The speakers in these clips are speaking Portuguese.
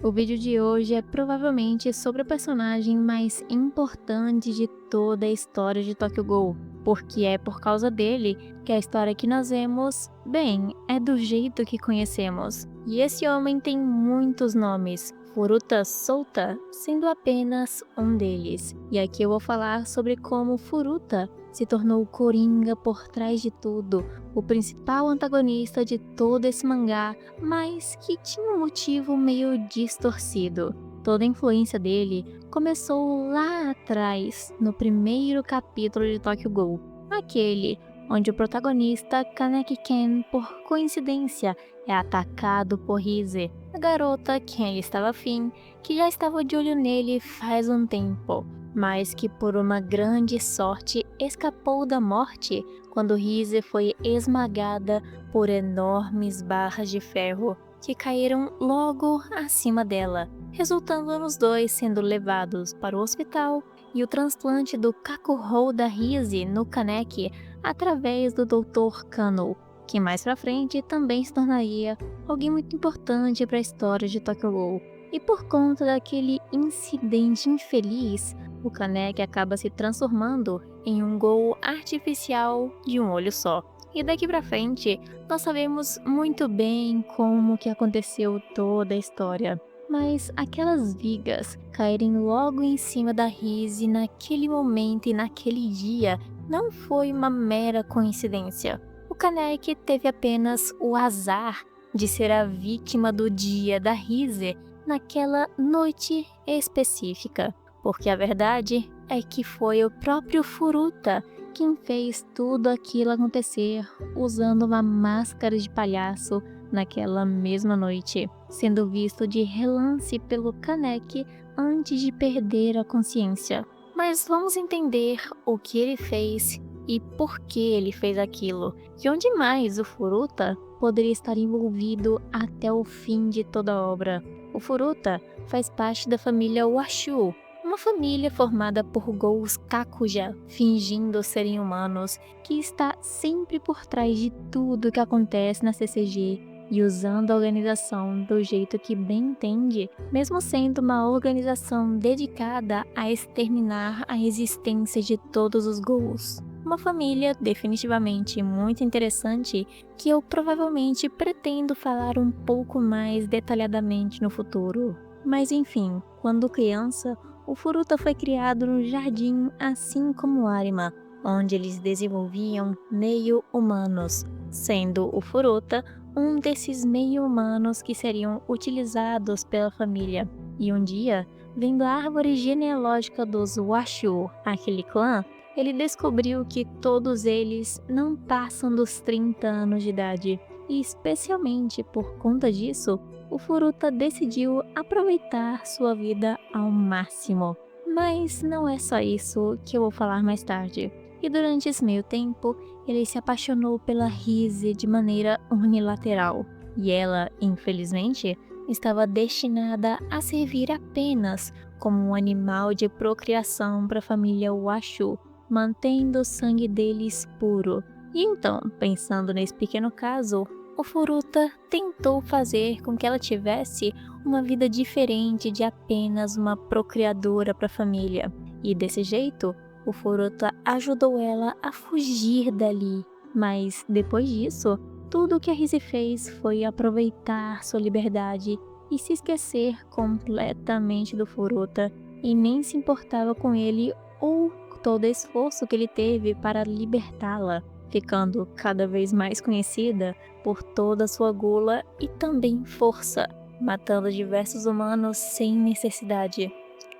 O vídeo de hoje é provavelmente sobre o personagem mais importante de toda a história de Tokyo Ghoul, porque é por causa dele que a história que nós vemos, bem, é do jeito que conhecemos. E esse homem tem muitos nomes, Furuta Souta sendo apenas um deles. E aqui eu vou falar sobre como Furuta se tornou o Coringa por trás de tudo, o principal antagonista de todo esse mangá, mas que tinha um motivo meio distorcido. Toda a influência dele começou lá atrás, no primeiro capítulo de Tokyo Ghoul, aquele onde o protagonista Kaneki Ken, por coincidência, é atacado por Rise, a garota quem ele estava afim, que já estava de olho nele faz um tempo, mas que por uma grande sorte escapou da morte quando Rise foi esmagada por enormes barras de ferro que caíram logo acima dela, resultando nos dois sendo levados para o hospital e o transplante do Kakuhou da Rise no Kaneki através do Dr. Kano, que mais pra frente também se tornaria alguém muito importante para a história de Tokyo Ghoul. E por conta daquele incidente infeliz, o Kaneki acaba se transformando em um Ghoul artificial de um olho só. E daqui pra frente, nós sabemos muito bem como que aconteceu toda a história. Mas aquelas vigas caírem logo em cima da Rise naquele momento e naquele dia não foi uma mera coincidência. O Kaneki teve apenas o azar de ser a vítima do dia da Rise naquela noite específica, porque a verdade é que foi o próprio Furuta quem fez tudo aquilo acontecer usando uma máscara de palhaço naquela mesma noite, sendo visto de relance pelo Kaneki antes de perder a consciência. Mas vamos entender o que ele fez e por que ele fez aquilo, e onde mais o Furuta poderia estar envolvido até o fim de toda a obra. O Furuta faz parte da família Washu, uma família formada por Ghouls Kakuja, fingindo serem humanos, que está sempre por trás de tudo que acontece na CCG e usando a organização do jeito que bem entende, mesmo sendo uma organização dedicada a exterminar a existência de todos os Ghouls. Uma família definitivamente muito interessante que eu provavelmente pretendo falar um pouco mais detalhadamente no futuro. Mas enfim, quando criança, o Furuta foi criado no jardim assim como Arima, onde eles desenvolviam meio-humanos, sendo o Furuta um desses meio-humanos que seriam utilizados pela família. E um dia, vendo a árvore genealógica dos Washu, aquele clã, ele descobriu que todos eles não passam dos 30 anos de idade. E especialmente por conta disso, o Furuta decidiu aproveitar sua vida ao máximo. Mas não é só isso que eu vou falar mais tarde. E durante esse meio tempo, ele se apaixonou pela Rise de maneira unilateral. E ela, infelizmente, estava destinada a servir apenas como um animal de procriação para a família Washu, mantendo o sangue deles puro. E então, pensando nesse pequeno caso, o Furuta tentou fazer com que ela tivesse uma vida diferente de apenas uma procriadora para a família. E desse jeito, o Furuta ajudou ela a fugir dali. Mas depois disso, tudo o que a Rise fez foi aproveitar sua liberdade e se esquecer completamente do Furuta e nem se importava com ele ou todo o esforço que ele teve para libertá-la, ficando cada vez mais conhecida por toda a sua gula e também força, matando diversos humanos sem necessidade.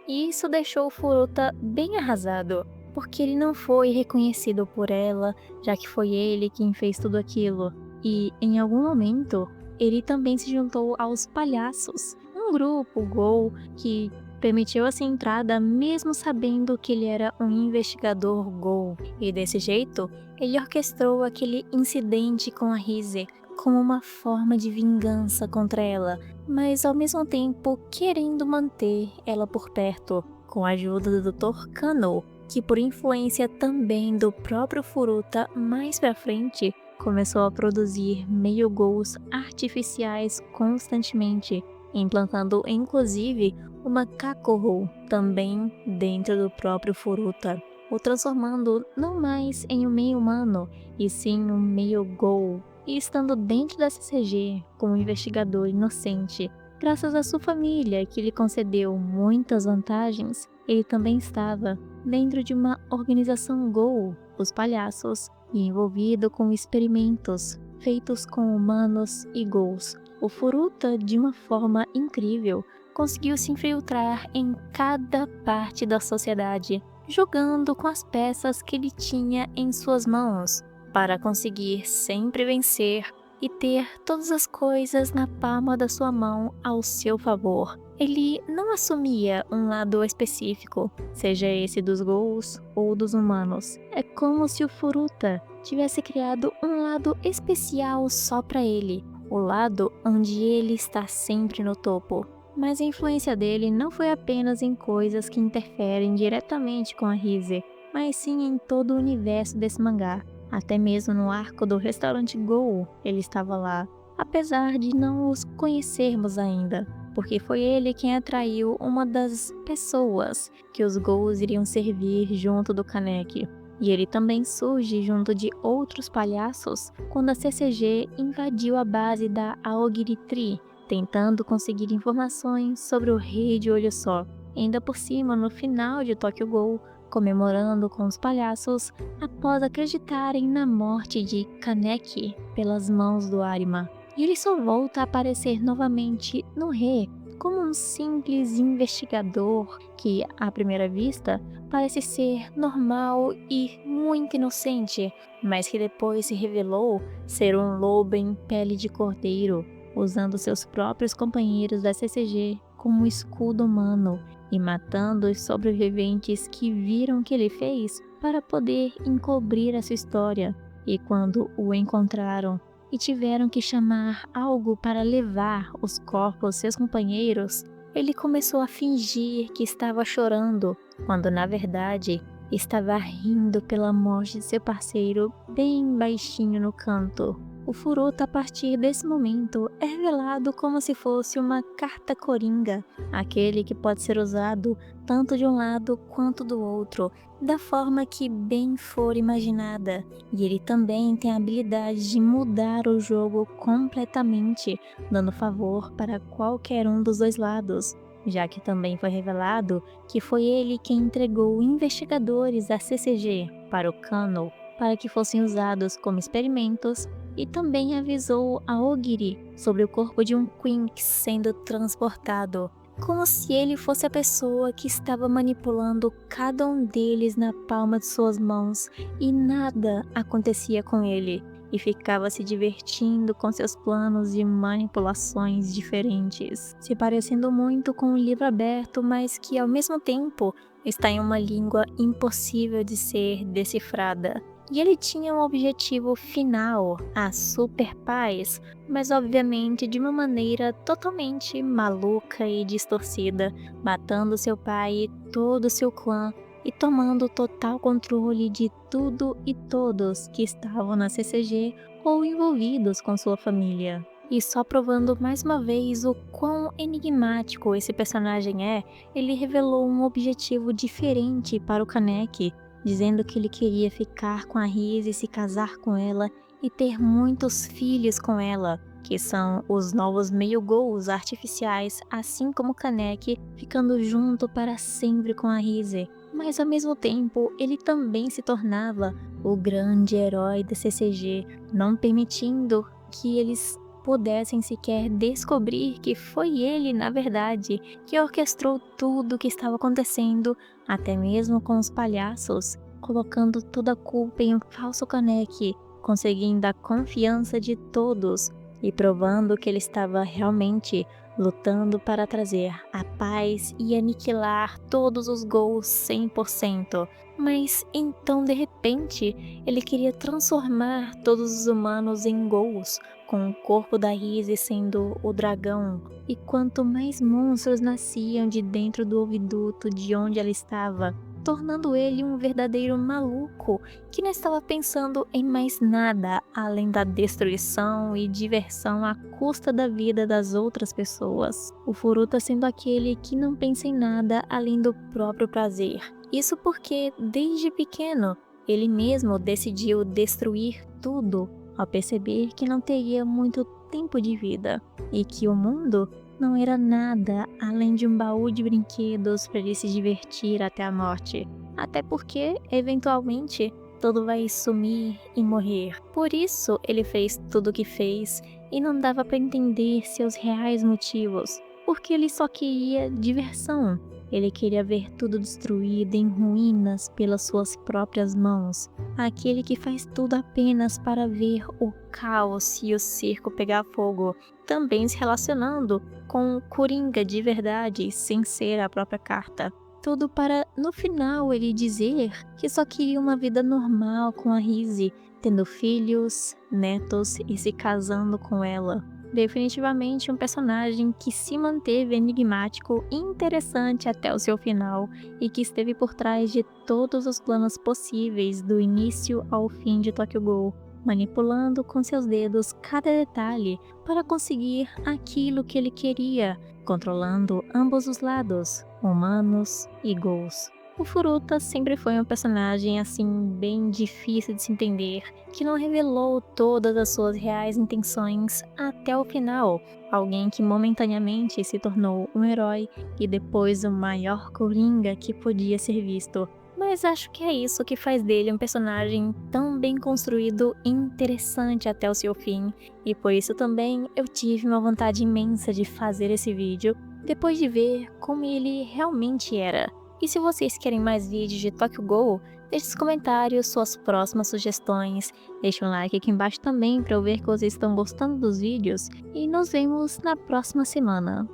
E isso deixou o Furuta bem arrasado, porque ele não foi reconhecido por ela, já que foi ele quem fez tudo aquilo. E, em algum momento, ele também se juntou aos Palhaços, um grupo Ghoul que permitiu essa entrada mesmo sabendo que ele era um investigador Ghoul. E desse jeito, ele orquestrou aquele incidente com a Rise como uma forma de vingança contra ela, mas ao mesmo tempo querendo manter ela por perto, com a ajuda do Dr. Kano, que por influência também do próprio Furuta mais pra frente, começou a produzir meio-ghouls artificiais constantemente, implantando inclusive uma Kakoru também dentro do próprio Furuta, o transformando não mais em um meio humano, e sim um meio Gol, e estando dentro da CCG como investigador inocente. Graças à sua família, que lhe concedeu muitas vantagens, ele também estava dentro de uma organização Gol, os Palhaços, e envolvido com experimentos feitos com humanos e Gols. O Furuta, de uma forma incrível, conseguiu se infiltrar em cada parte da sociedade, jogando com as peças que ele tinha em suas mãos, para conseguir sempre vencer e ter todas as coisas na palma da sua mão ao seu favor. Ele não assumia um lado específico, seja esse dos Ghouls ou dos humanos. É como se o Furuta tivesse criado um lado especial só para ele, o lado onde ele está sempre no topo. Mas a influência dele não foi apenas em coisas que interferem diretamente com a Rise, mas sim em todo o universo desse mangá. Até mesmo no arco do restaurante Gol, ele estava lá, apesar de não os conhecermos ainda, porque foi ele quem atraiu uma das pessoas que os Gols iriam servir junto do Kaneki. E ele também surge junto de outros palhaços quando a CCG invadiu a base da Aogiri Tree, tentando conseguir informações sobre o Rei de Olho Só. Ainda por cima, no final de Tokyo Ghoul, comemorando com os palhaços após acreditarem na morte de Kaneki pelas mãos do Arima. E ele só volta a aparecer novamente no Re como um simples investigador que, à primeira vista, parece ser normal e muito inocente, mas que depois se revelou ser um lobo em pele de cordeiro, usando seus próprios companheiros da CCG como escudo humano e matando os sobreviventes que viram o que ele fez para poder encobrir a sua história. E quando o encontraram e tiveram que chamar algo para levar os corpos aos seus companheiros, ele começou a fingir que estava chorando, quando na verdade estava rindo pela morte de seu parceiro bem baixinho no canto. O Furuta, a partir desse momento, é revelado como se fosse uma carta coringa, aquele que pode ser usado tanto de um lado quanto do outro, da forma que bem for imaginada. E ele também tem a habilidade de mudar o jogo completamente, dando favor para qualquer um dos dois lados, já que também foi revelado que foi ele quem entregou investigadores da CCG para o Kano para que fossem usados como experimentos, e também avisou a Ogiri sobre o corpo de um Quinx sendo transportado, como se ele fosse a pessoa que estava manipulando cada um deles na palma de suas mãos, e nada acontecia com ele, e ficava se divertindo com seus planos de manipulações diferentes, se parecendo muito com um livro aberto, mas que ao mesmo tempo está em uma língua impossível de ser decifrada. E ele tinha um objetivo final, a super paz, mas obviamente de uma maneira totalmente maluca e distorcida, matando seu pai e todo o seu clã e tomando total controle de tudo e todos que estavam na CCG ou envolvidos com sua família. E só provando mais uma vez o quão enigmático esse personagem é, ele revelou um objetivo diferente para o Kaneki, dizendo que ele queria ficar com a Rise e se casar com ela e ter muitos filhos com ela, que são os novos meio-Ghouls artificiais, assim como Kaneki, ficando junto para sempre com a Rise. Mas ao mesmo tempo, ele também se tornava o grande herói da CCG, não permitindo que eles pudessem sequer descobrir que foi ele, na verdade, que orquestrou tudo o que estava acontecendo, até mesmo com os palhaços, colocando toda a culpa em um falso Kaneki, conseguindo a confiança de todos e provando que ele estava realmente lutando para trazer a paz e aniquilar todos os Ghouls 100%. Mas então, de repente, ele queria transformar todos os humanos em Ghouls, com o corpo da Rise sendo o dragão. E quanto mais monstros nasciam de dentro do ouviduto de onde ela estava, tornando ele um verdadeiro maluco que não estava pensando em mais nada além da destruição e diversão à custa da vida das outras pessoas. O Furuta sendo aquele que não pensa em nada além do próprio prazer. Isso porque, desde pequeno, ele mesmo decidiu destruir tudo ao perceber que não teria muito tempo de vida e que o mundo não era nada além de um baú de brinquedos para ele se divertir até a morte. Até porque, eventualmente, tudo vai sumir e morrer. Por isso, ele fez tudo o que fez e não dava para entender seus reais motivos, porque ele só queria diversão. Ele queria ver tudo destruído em ruínas pelas suas próprias mãos. Aquele que faz tudo apenas para ver o caos e o circo pegar fogo, também se relacionando com o Coringa de verdade, sem ser a própria carta. Tudo para, no final, ele dizer que só queria uma vida normal com a Rise, tendo filhos, netos e se casando com ela. Definitivamente um personagem que se manteve enigmático e interessante até o seu final e que esteve por trás de todos os planos possíveis do início ao fim de Tokyo Ghoul, manipulando com seus dedos cada detalhe para conseguir aquilo que ele queria, controlando ambos os lados, humanos e ghouls. O Furuta sempre foi um personagem assim bem difícil de se entender, que não revelou todas as suas reais intenções até o final. Alguém que momentaneamente se tornou um herói e depois o maior coringa que podia ser visto. Mas acho que é isso que faz dele um personagem tão bem construído e interessante até o seu fim. E por isso também eu tive uma vontade imensa de fazer esse vídeo, depois de ver como ele realmente era. E se vocês querem mais vídeos de Tokyo Ghoul, deixe nos comentários suas próximas sugestões, deixe um like aqui embaixo também para eu ver que vocês estão gostando dos vídeos e nos vemos na próxima semana.